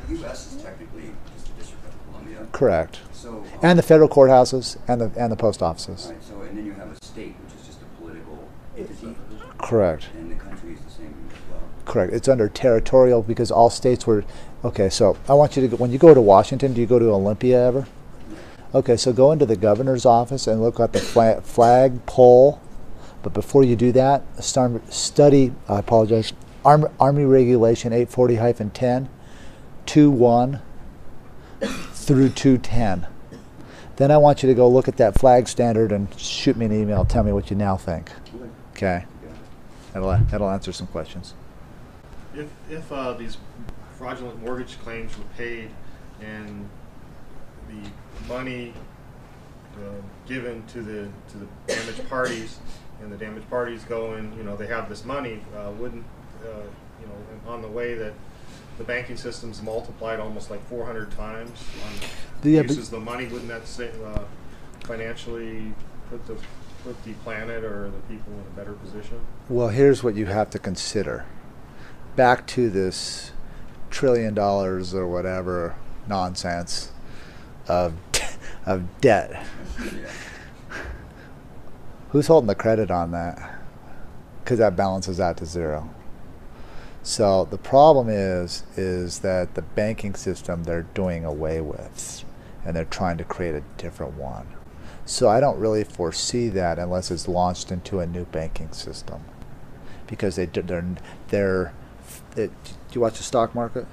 The U.S. is technically just the District of Columbia. Correct. So. And the federal courthouses and the post offices. Right. So, and then you have a state, which is just a political entity. Correct. And the country is the same as well. Correct. It's under territorial because all states were. Okay, so I want you to go, when you go to Washington, do you go to Olympia ever? Okay, so go into the governor's office and look at the flag pole. But before you do that, study, I apologize, Army Regulation 840-10, 2.1 through 2.10. Then I want you to go look at that flag standard and shoot me an email. Tell me what you now think. Okay. That'll answer some questions. If these fraudulent mortgage claims were paid and the money given to the damaged parties, and the damaged parties go and they have this money, wouldn't on the way that the banking system's multiplied almost like 400 times on uses the money, wouldn't that say, financially put the planet or the people in a better position? Well, here's what you have to consider. Back to this $1 trillion or whatever nonsense of debt. Who's holding the credit on that? Because that balances out to zero. So the problem is that the banking system they're doing away with, and they're trying to create a different one. So I don't really foresee that unless it's launched into a new banking system, because do you watch the stock market?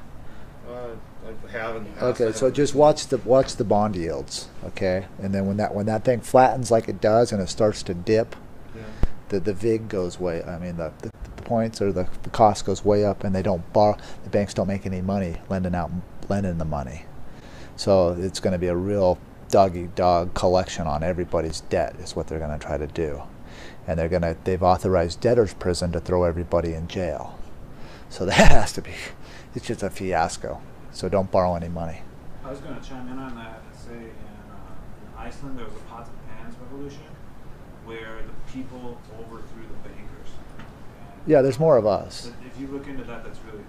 I have in the past. Okay, so just watch the bond yields, okay, and then when that thing flattens like it does and it starts to dip, the VIG goes way. I mean the points or the cost goes way up, and they don't borrow. The banks don't make any money lending the money, so it's going to be a real dog collection on everybody's debt is what they're going to try to do, and they've authorized debtor's prison to throw everybody in jail, so that has to be. It's just a fiasco. So don't borrow any money. I was going to chime in on that and say in Iceland there was a pots and pans revolution where the people overthrew the bankers. Yeah, there's more of us. If you look into that, it's a real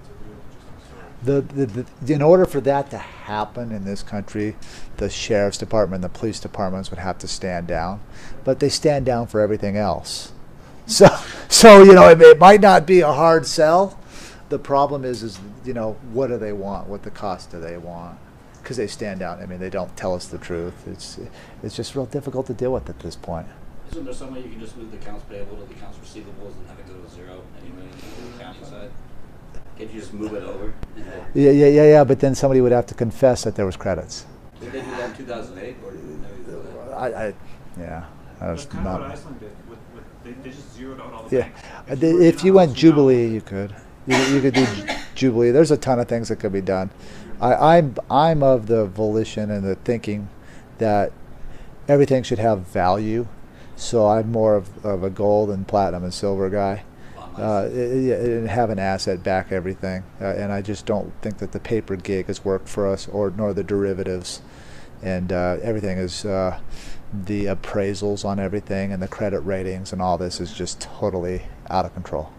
interesting story. In order for that to happen in this country, the sheriff's department and the police departments would have to stand down, but they stand down for everything else. So it might not be a hard sell. The problem is what do they want? What the cost do they want? Because they stand out. I mean, they don't tell us the truth. It's just real difficult to deal with at this point. Isn't there some way you can just move the accounts payable to the accounts receivables and have it go to zero anyway on the accounting side? Can't you just move it over? Yeah. But then somebody would have to confess that there was credits. Did they do that in 2008 or yeah. That's kind of what Iceland did. They just zeroed out all the Yeah. banks. If you went Jubilee, you could. You could do Jubilee. There's a ton of things that could be done. I'm of the volition and the thinking that everything should have value. So I'm more of a gold and platinum and silver guy. And have an asset back everything. And I just don't think that the paper gig has worked for us, nor the derivatives. And everything is the appraisals on everything and the credit ratings and all this is just totally out of control.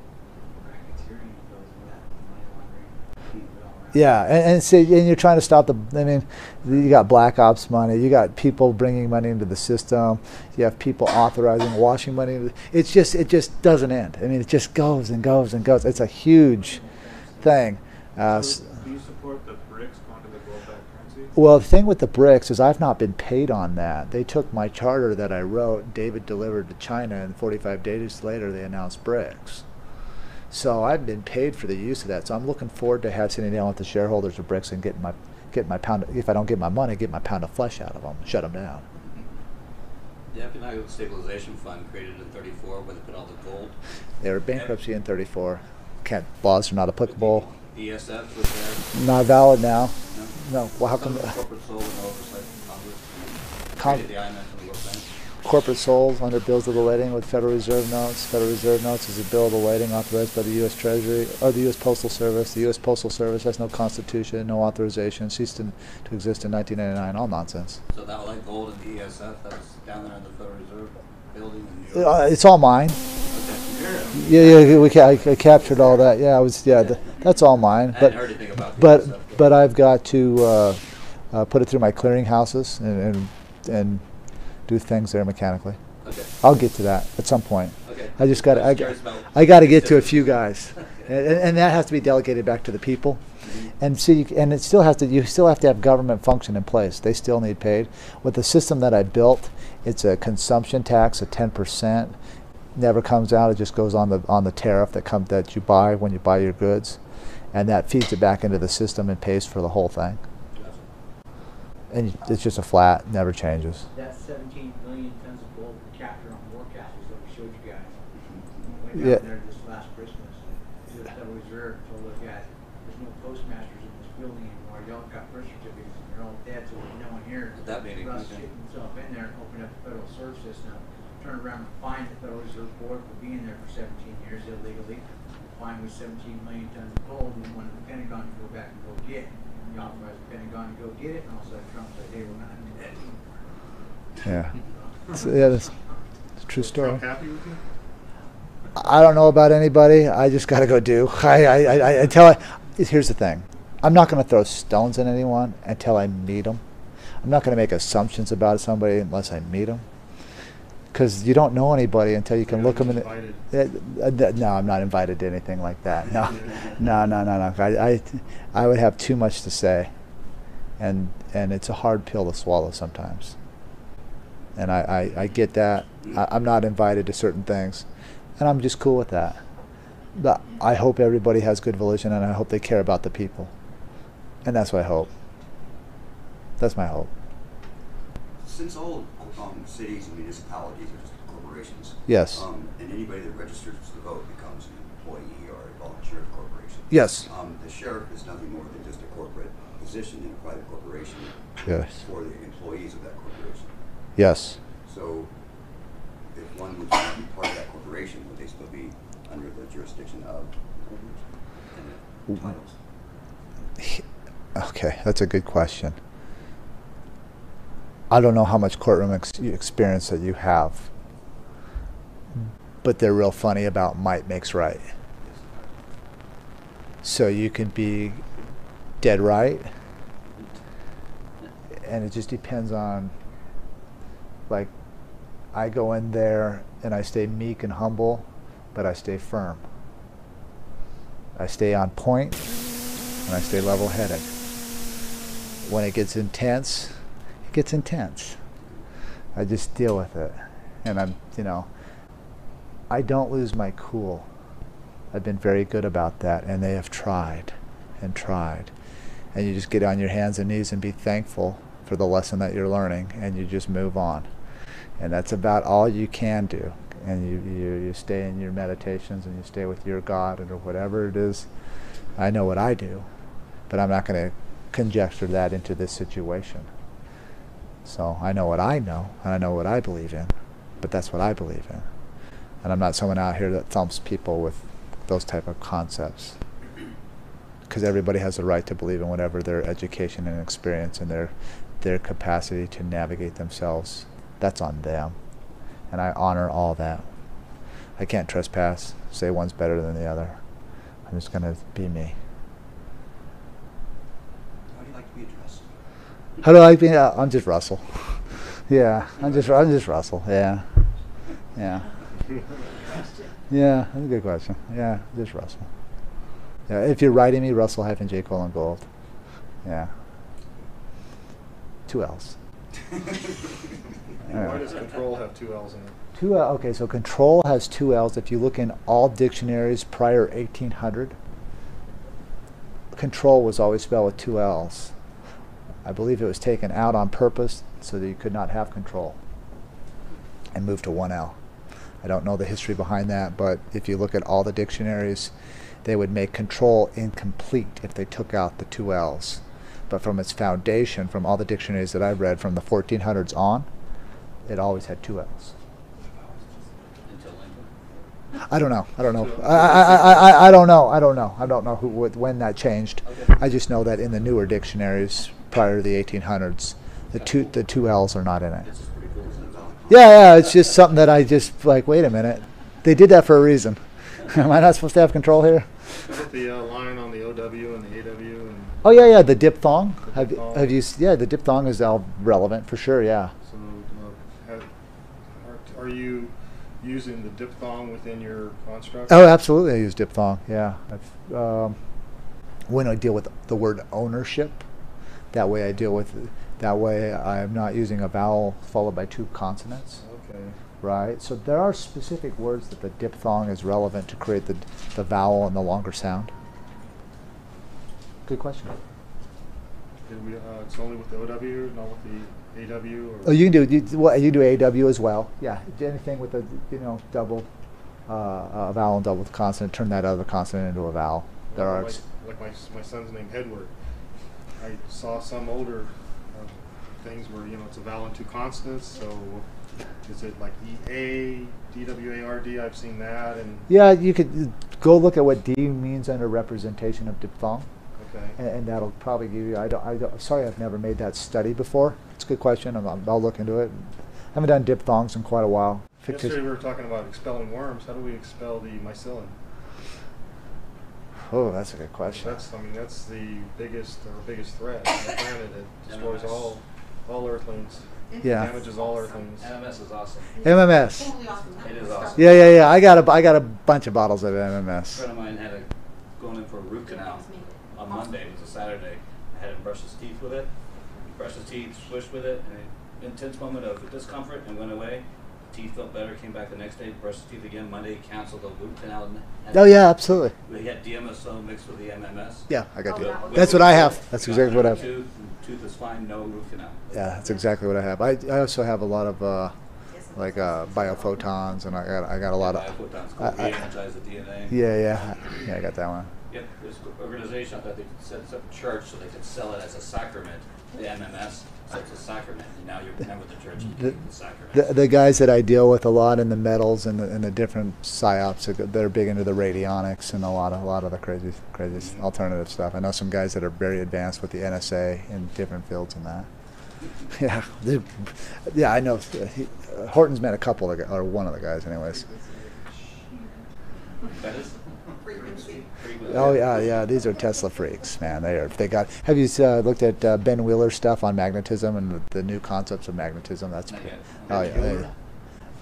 Yeah, and you're trying to stop you got black ops money, you got people bringing money into the system, you have people authorizing washing money. It just doesn't end. I mean, it just goes and goes and goes. It's a huge thing. So do you support the BRICS going to the gold-backed currency? Well, the thing with the BRICS is I've not been paid on that. They took my charter that I wrote, David delivered to China, and 45 days later they announced BRICS. So I've been paid for the use of that. So I'm looking forward to sitting down with the shareholders of BRICS and getting my pound. If I don't get my money, get my pound of flesh out of them, shut them down. The Economic Stabilization Fund created in '34 where they put all the gold. They were bankruptcy in '34. laws are not applicable. ESF was there. Not valid now. No? No. Well, how come? Corporate soul and oversight from Congress. Con- Created the IMF and the World Bank. Corporate souls under bills of lading with Federal Reserve notes. Federal Reserve notes is a bill of lading authorized by the U.S. Treasury or the U.S. Postal Service. The U.S. Postal Service has no constitution, no authorization, ceased to exist in 1999. All nonsense. So that was like gold in the ESF that was down there in the Federal Reserve building in New York. It's all mine. Yeah, I captured all that. Yeah, that's all mine. I hadn't heard anything about the ESF. But I've got to put it through my clearinghouses and do things there mechanically. Okay. I'll get to that at some point. Okay. I just got I was curious about- I got to get to a few guys, and that has to be delegated back to the people. Mhm. And see, and it still has to. You still have to have government function in place. They still need paid. With the system that I built, it's a consumption tax of 10%. Never comes out. It just goes on the tariff that you buy when you buy your goods, and that feeds it back into the system and pays for the whole thing. And it's just a flat, never changes. That's 17 million tons of gold we captured on war castles that we showed you guys. We went Yeah. down there this last Christmas to the Federal Reserve to look at, there's no postmasters in this building anymore. Y'all got birth certificates and you're all dead, so there's no one here. At that meeting, Russ okay. shipped himself in there and opened up the Federal Reserve System, turned around and fined the Federal Reserve Board for being there for 17 years illegally. Fined with 17 million tons of gold and wanted the Pentagon to go back and go get. And he authorized the Pentagon to go get it, and all of a sudden Trump said, hey, we're not doing that anymore. Yeah. That's a true story. Trump happy with you? I don't know about anybody. I just got to go do. Here's the thing. I'm not going to throw stones at anyone until I meet them. I'm not going to make assumptions about somebody unless I meet them. Because you don't know anybody until you can look them in the... No, I'm not invited to anything like that. No. I would have too much to say. And it's a hard pill to swallow sometimes. And I get that. I'm not invited to certain things. And I'm just cool with that. But I hope everybody has good volition, and I hope they care about the people. And that's what I hope. That's my hope. Since all cities and municipalities are just corporations, Yes. And anybody that registers to vote becomes an employee or a volunteer of a corporation. Yes. The sheriff is nothing more than just a corporate position in a private corporation Yes. for the employees of that corporation. Yes. So, if one would not be part of that corporation, would they still be under the jurisdiction of the corporation and the titles? Okay, that's a good question. I don't know how much courtroom experience that you have, but they're real funny about might makes right. So you can be dead right, and it just depends on, like, I go in there and I stay meek and humble, but I stay firm. I stay on point, and I stay level-headed. When it gets intense, it gets intense. I just deal with it. And I don't lose my cool. I've been very good about that, and they have tried and tried. And you just get on your hands and knees and be thankful for the lesson that you're learning, and you just move on. And that's about all you can do. And you stay in your meditations, and you stay with your God or whatever it is. I know what I do, but I'm not going to conjecture that into this situation. So I know what I know, and I know what I believe in, but that's what I believe in. And I'm not someone out here that thumps people with those type of concepts, because everybody has the right to believe in whatever their education and experience and their capacity to navigate themselves. That's on them, and I honor all that. I can't trespass, say one's better than the other. I'm just going to be me. How do you like to be addressed? How do I be? I'm just Russell. Yeah, I'm just Russell. Yeah. Yeah, that's a good question. Yeah, just Russell. Yeah, if you're writing me, Russell-J. Gold. Yeah. 2 L's. Why does control have 2 L's in it? Okay, so control has 2 L's. If you look in all dictionaries prior 1800, control was always spelled with 2 L's. I believe it was taken out on purpose so that you could not have control and moved to 1 L. I don't know the history behind that, but if you look at all the dictionaries, they would make control incomplete if they took out the two L's. But from its foundation, from all the dictionaries that I've read from the 1400s on, it always had two L's. Until Lincoln? I don't know. I don't know. I don't know. I don't know. I don't know when that changed. Okay. I just know that in the newer dictionaries prior to the 1800s, the two L's are not in it. This is pretty cool, isn't it, Val? Yeah, it's just something that I just like. Wait a minute, they did that for a reason. Am I not supposed to have control here? How about the line on the OW and the AW and Oh yeah, the diphthong. The Have diphthong. have you? Yeah, the diphthong is all relevant for sure. Yeah. so are you using the diphthong within your construct? Oh, absolutely. I use diphthong. Yeah. When I deal with the word ownership, that way I'm not using a vowel followed by two consonants. Okay. Right. So there are specific words that the diphthong is relevant to create the vowel and the longer sound. Good question. It's only with the OW, not with the AW? Or Oh, you can do AW as well. Yeah, anything with a double vowel and double consonant, turn that other consonant into a vowel. There are like my son's name, Edward. I saw some older things where it's a vowel and two consonants. So is it like EA, DWARD? I've seen that. And yeah, you could go look at what D means under representation of diphthong. okay. And that'll probably give you. I don't. Sorry, I've never made that study before. It's a good question. I'll look into it. I haven't done diphthongs in quite a while. Yesterday we were talking about expelling worms. How do we expel the mycelium? Oh, that's a good question. That's the biggest threat on the planet. It destroys MMS. all earthlings. Yeah. Damages all earthlings. MMS is awesome. MMS. Totally awesome. It is awesome. Yeah. I got a bunch of bottles of A MMS. friend of mine had going in for a root canal on Monday. It was a Saturday. I had him brush his teeth with it. Brushed his teeth, swished with it, and an intense moment of discomfort and went away. Teeth felt better, came back the next day, brushed his teeth again. Monday, canceled the root canal. Oh yeah, absolutely. He had DMSO mixed with the MMS. Yeah, I got Oh, you. that was- That's what I have. That's exactly what I have. Tooth is fine, no root canal. Yeah, that's exactly what I have. I also have a lot of biophotons, and I got a lot of. Biophotons, I- re-energize the DNA. Yeah, I got that one. Yep, this organization, I thought they could set up a church so they could sell it as a sacrament, the MMS, so it's a sacrament, and now you're a member of the church and you take the sacrament. The guys that I deal with a lot in the metals and the different psyops, they're big into the radionics and a lot of the crazy alternative stuff. I know some guys that are very advanced with the NSA in different fields and that. Yeah, I know. Horton's met a couple of or one of the guys, anyways. That is Frequency. Oh yeah. These are Tesla freaks, man. They got. Have you looked at Ben Wheeler's stuff on magnetism and the new concepts of magnetism? That's. Not yet. Oh yeah.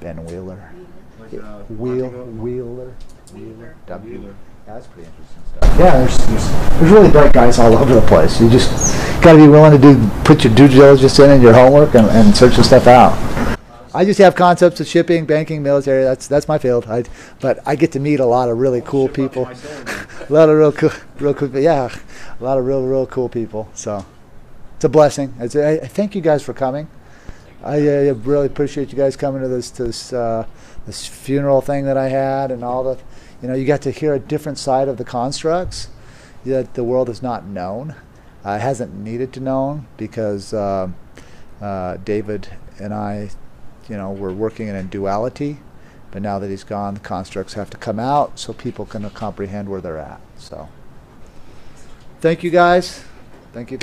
Ben Wheeler. Like, Wheeler. Wheeler. Yeah, that's pretty interesting stuff. Yeah, there's really bright guys all over the place. You just got to be willing to put your due diligence in and your homework and search the stuff out. I just have concepts of shipping, banking, military. That's my field. But I get to meet a lot of really cool people. A lot of real cool. Yeah, a lot of real cool people. So it's a blessing. I thank you guys for coming. I really appreciate you guys coming to this funeral thing that I had and all the. You got to hear a different side of the constructs that the world has not known. It hasn't needed to know because David and I, we're working in a duality. But now that he's gone, the constructs have to come out so people can comprehend where they're at. So, thank you guys. Thank you.